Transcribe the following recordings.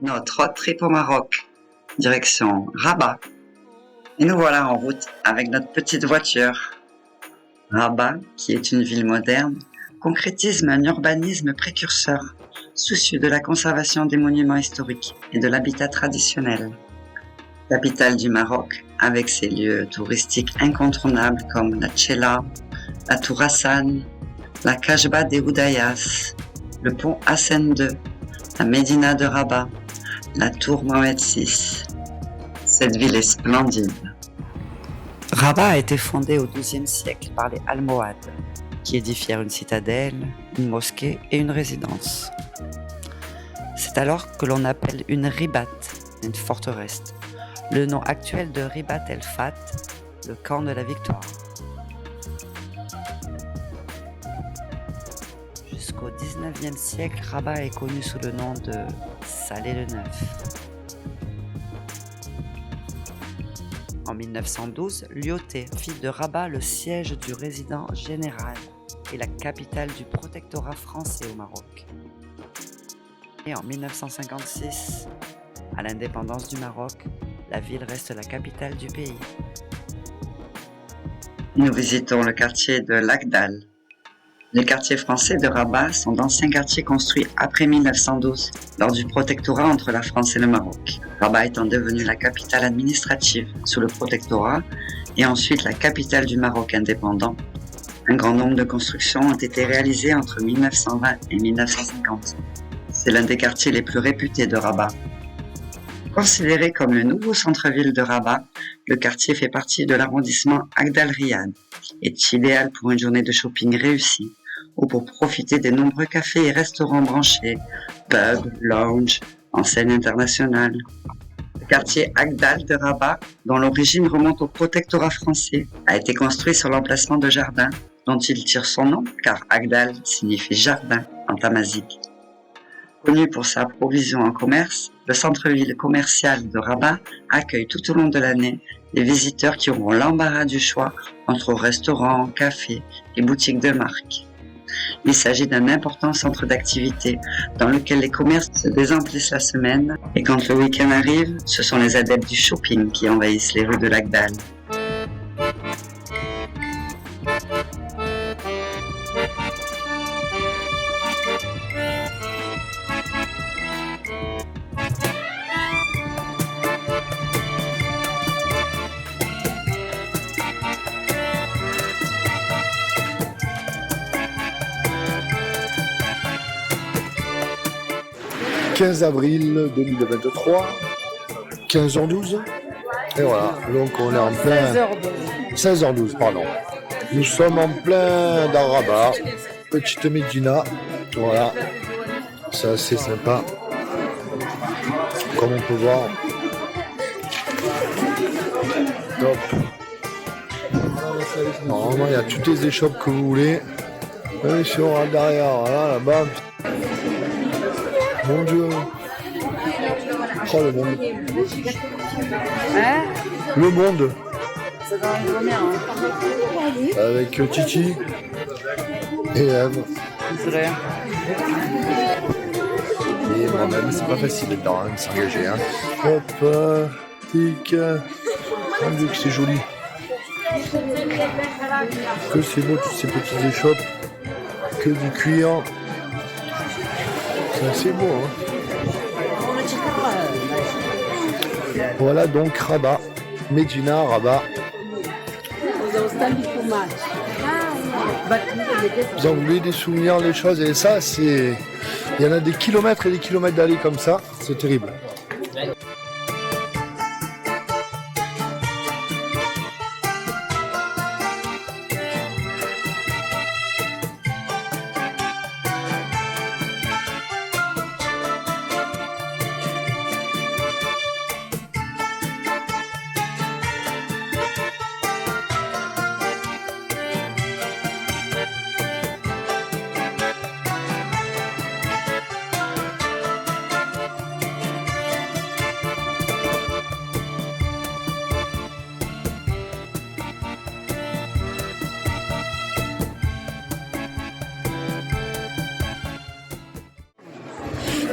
notre road trip au Maroc, direction Rabat. Et nous voilà en route avec notre petite voiture. Rabat, qui est une ville moderne, concrétise un urbanisme précurseur, soucieux de la conservation des monuments historiques et de l'habitat traditionnel. Capitale du Maroc, avec ses lieux touristiques incontournables comme la Tchela, la Tour Hassan, la Kajba des Oudayas, le pont Hassan II, la Médina de Rabat, la tour Mohamed VI. Cette ville est splendide. Rabat a été fondée au XIIe siècle par les Almohades, qui édifièrent une citadelle, une mosquée et une résidence. C'est alors que l'on appelle une ribat, une forteresse, le nom actuel de Ribat el Fat, le camp de la victoire. Jusqu'au XIXe siècle, Rabat est connu sous le nom de Salé-le-Neuf. En 1912, Lyautey fit de Rabat le siège du résident général et la capitale du protectorat français au Maroc. Et en 1956, à l'indépendance du Maroc, la ville reste la capitale du pays. Nous visitons le quartier de l'Agdal. Les quartiers français de Rabat sont d'anciens quartiers construits après 1912, lors du protectorat entre la France et le Maroc. Rabat étant devenue la capitale administrative sous le protectorat et ensuite la capitale du Maroc indépendant, un grand nombre de constructions ont été réalisées entre 1920 et 1950. C'est l'un des quartiers les plus réputés de Rabat. Considéré comme le nouveau centre-ville de Rabat, le quartier fait partie de l'arrondissement Agdal Riyad et est idéal pour une journée de shopping réussie ou pour profiter des nombreux cafés et restaurants branchés, pubs, lounges, enseignes internationales. Le quartier Agdal de Rabat, dont l'origine remonte au protectorat français, a été construit sur l'emplacement de jardins dont il tire son nom car Agdal signifie jardin en tamazight. Connu pour sa provision en commerce, le centre-ville commercial de Rabat accueille tout au long de l'année des visiteurs qui auront l'embarras du choix entre restaurants, cafés et boutiques de marque. Il s'agit d'un important centre d'activité dans lequel les commerces se désemplissent la semaine et quand le week-end arrive, ce sont les adeptes du shopping qui envahissent les rues de l'Agdal. « 15 avril 2023, 15h12. Et voilà, donc on est en plein... 16h12, pardon. Nous sommes en plein dans Rabat, petite Médina. Voilà, c'est assez sympa. Comme on peut voir. Top. Normalement, il y a toutes les échoppes que vous voulez. Ils sont derrière, voilà, là-bas. Mon Dieu. Oh, le monde. Hein? Le monde. C'est quand même combien, hein? Avec Titi et Eve. C'est vrai. Et moi-même, c'est pas facile dedans de s'engager. Hein. Hop, tic. Mon Dieu, que c'est joli. Que c'est beau, toutes ces petites échoppes. Que du cuir. C'est assez beau, hein. Voilà donc Rabat, Médina, Rabat. Vous en voulez des souvenirs, des choses, et ça, c'est... Il y en a des kilomètres et des kilomètres d'allées comme ça, c'est terrible.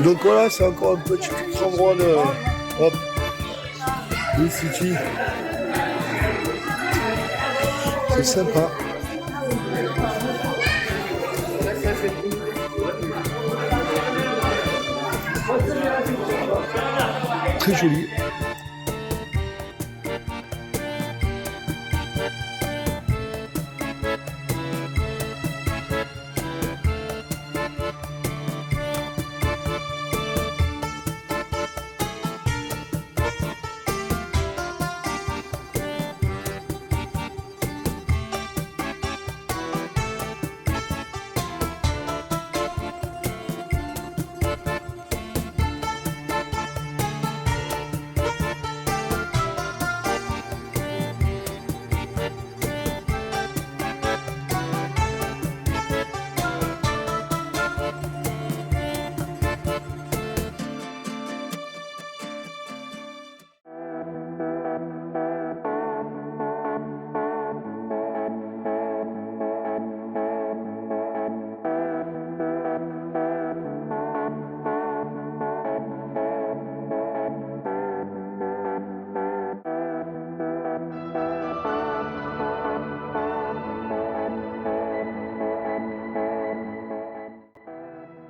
Donc voilà, c'est encore un petit endroit de... Hop, le city. C'est sympa. Très joli.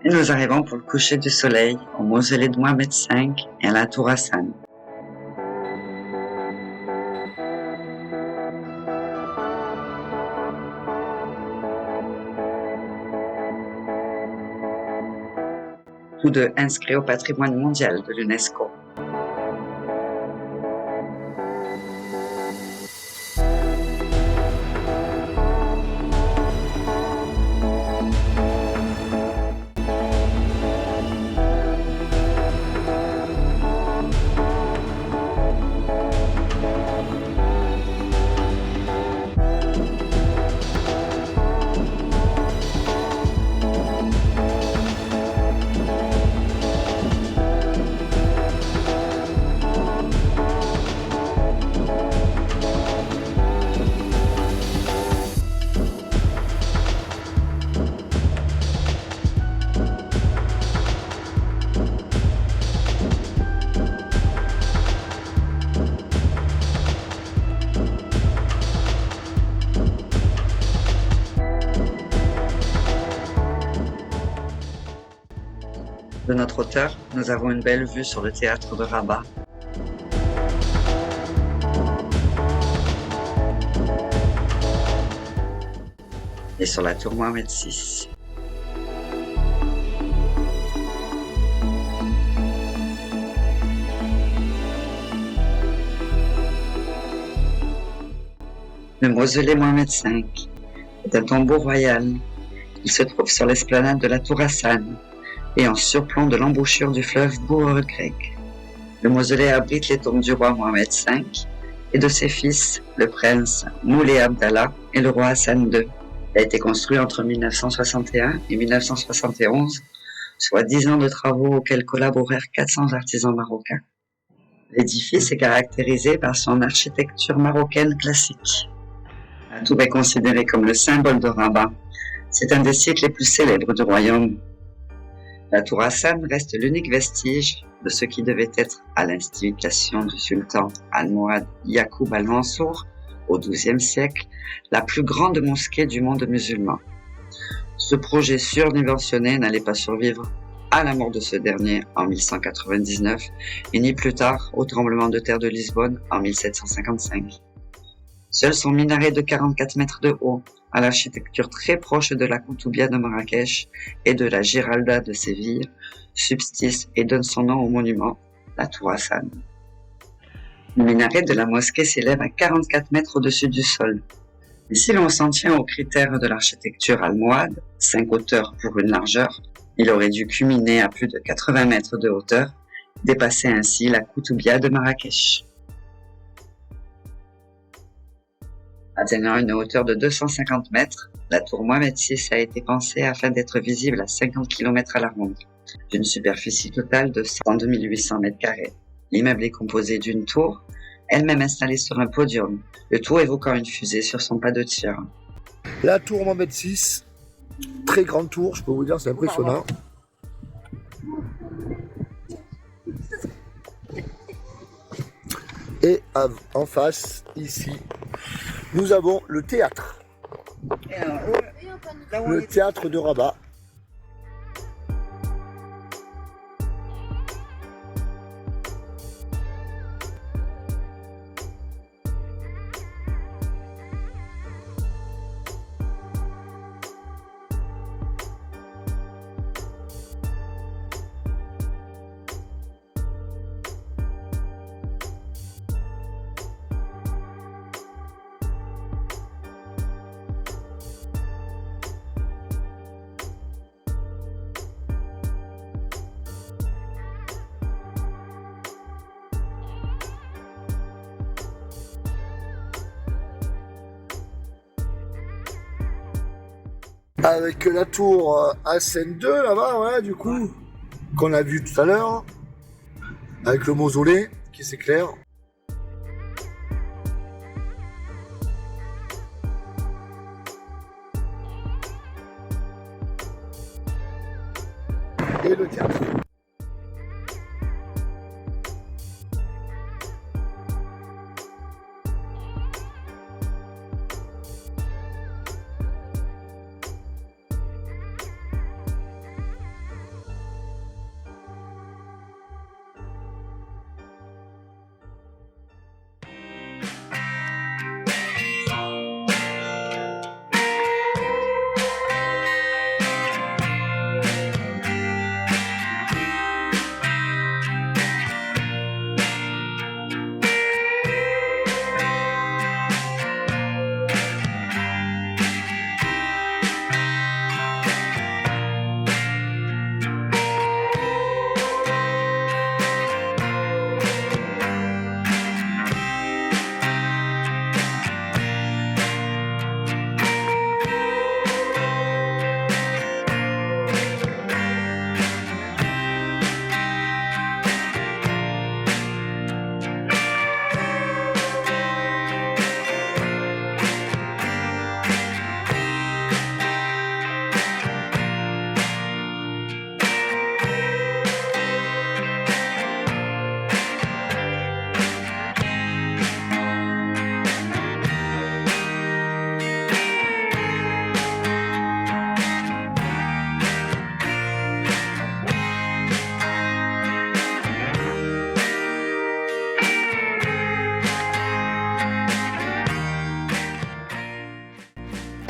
Et nous arrivons pour le coucher du soleil au mausolée de Mohamed V et à la tour Hassan. Tous deux inscrits au patrimoine mondial de l'UNESCO. De notre hauteur, nous avons une belle vue sur le théâtre de Rabat. Et sur la tour Mohamed VI. Le mausolée Mohamed V est un tombeau royal. Il se trouve sur l'esplanade de la tour Hassan et en surplomb de l'embouchure du fleuve Bouer-Grec. Le mausolée abrite les tombes du roi Mohamed V et de ses fils, le prince Moulay Abdallah et le roi Hassan II. Il a été construit entre 1961 et 1971, soit 10 ans de travaux auxquels collaborèrent 400 artisans marocains. L'édifice est caractérisé par son architecture marocaine classique. La tour est considérée comme le symbole de Rabat. C'est un des sites les plus célèbres du royaume. La tour Hassan reste l'unique vestige de ce qui devait être, à l'instigatation du sultan almohade Yacoub al-Mansour, au XIIe siècle, la plus grande mosquée du monde musulman. Ce projet surdimensionné n'allait pas survivre à la mort de ce dernier en 1199 et ni plus tard au tremblement de terre de Lisbonne en 1755. Seul son minaret de 44 mètres de haut, à l'architecture très proche de la Koutoubia de Marrakech et de la Giralda de Séville, subsiste et donne son nom au monument, la tour Hassan. Le minaret de la mosquée s'élève à 44 mètres au-dessus du sol. Et si l'on s'en tient aux critères de l'architecture almohade, 5 hauteurs pour une largeur, il aurait dû culminer à plus de 80 mètres de hauteur, dépasser ainsi la Koutoubia de Marrakech. Atteignant une hauteur de 250 mètres, la tour Mohamed VI a été pensée afin d'être visible à 50 km à la ronde, d'une superficie totale de 102 800 m². L'immeuble est composé d'une tour, elle-même installée sur un podium, le tout évoquant une fusée sur son pas de tir. La tour Mohamed VI, très grande tour, je peux vous dire, c'est impressionnant. Et en face, ici, nous avons le théâtre. Le théâtre de Rabat. Avec la tour Hassan II là-bas, voilà, du coup, qu'on a vu tout à l'heure, avec le mausolée qui s'éclaire. Et le théâtre.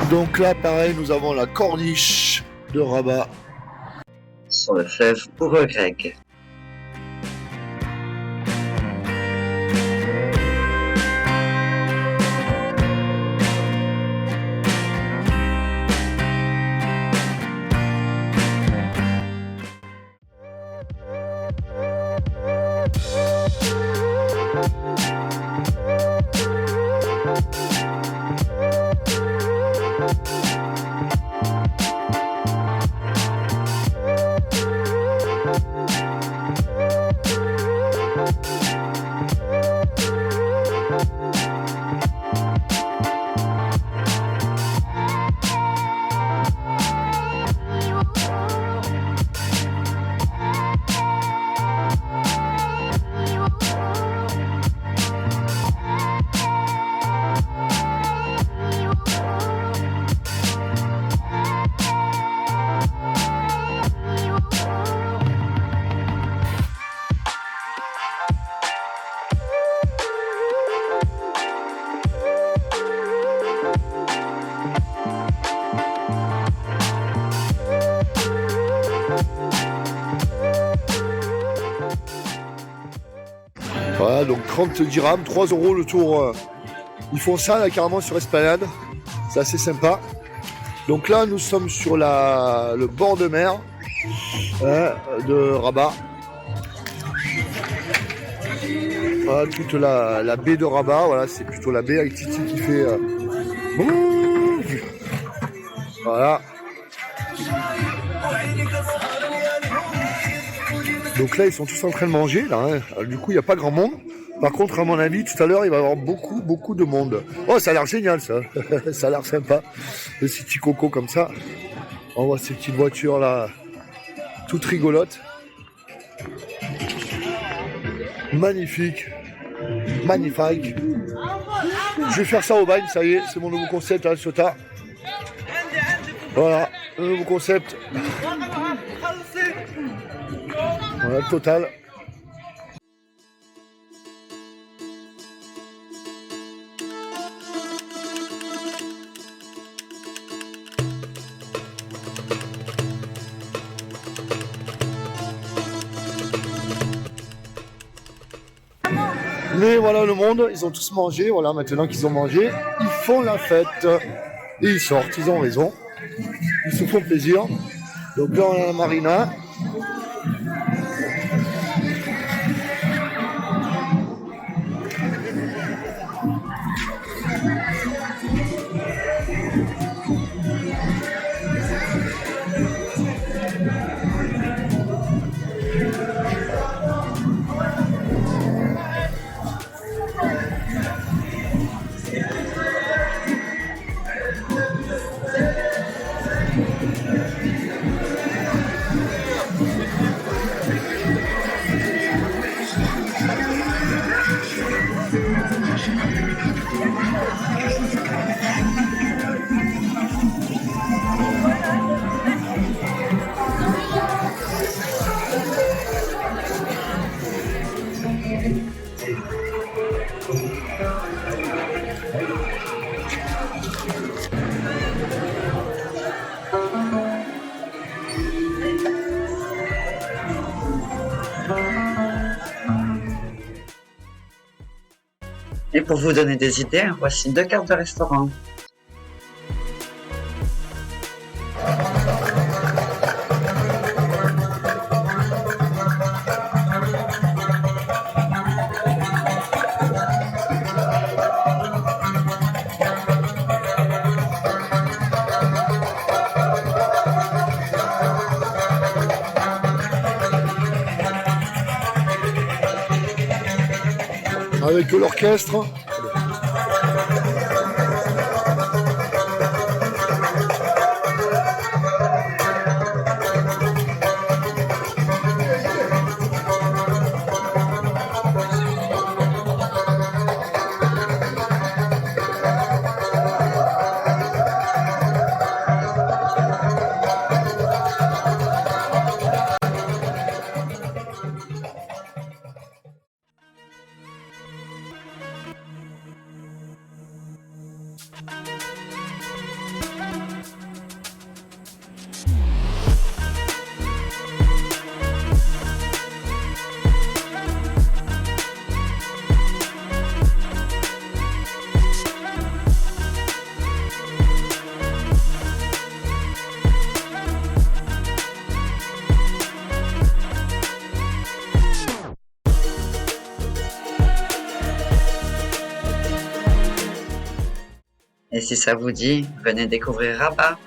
Donc là, pareil, nous avons la corniche de Rabat. Sur le fleuve Ouregreg. Voilà, donc 30 dirhams, 3 € le tour. Ils font ça là carrément sur Esplanade. C'est assez sympa. Donc là, nous sommes sur le bord de mer de Rabat. Voilà, toute la baie de Rabat. Voilà, c'est plutôt la baie avec Titi qui fait. Voilà. Donc là, ils sont tous en train de manger. Là, hein. Alors, du coup, il n'y a pas grand monde. Par contre, à mon avis, tout à l'heure, il va y avoir beaucoup de monde. Oh, ça a l'air génial, ça. Ça a l'air sympa. Le City Coco comme ça. On voit ces petites voitures là, toutes rigolotes. Magnifique. Magnifique. Je vais faire ça au bagne, ça y est, c'est mon nouveau concept à Ciotat. Voilà, le nouveau concept. Voilà, total. Mais voilà le monde, ils ont tous mangé, voilà, maintenant qu'ils ont mangé, ils font la fête. Et ils sortent, ils ont raison. Ils se font plaisir. Donc là on a la marina. Et pour vous donner des idées, voici 2 cartes de restaurant. Avec l'orchestre. Et si ça vous dit, venez découvrir Rabat.